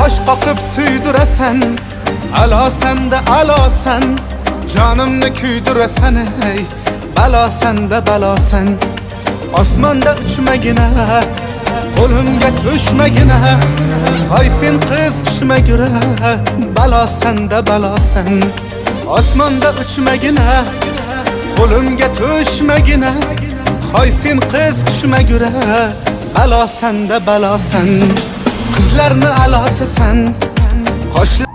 Boş qoqib suydurasan, alo sende alo sen. Canımni kuydurasan ey, balo sende balo sen. Osmonda uchmagina, qo'limga tushmagina. Hoy sen qiz tushmagura, balo sende balo sen. Osmonda uchmagina, qo'limga tushmagina. Hoy sen qiz tushmagura, balo sende balo sen. Qizlarni alosisan, qoshlar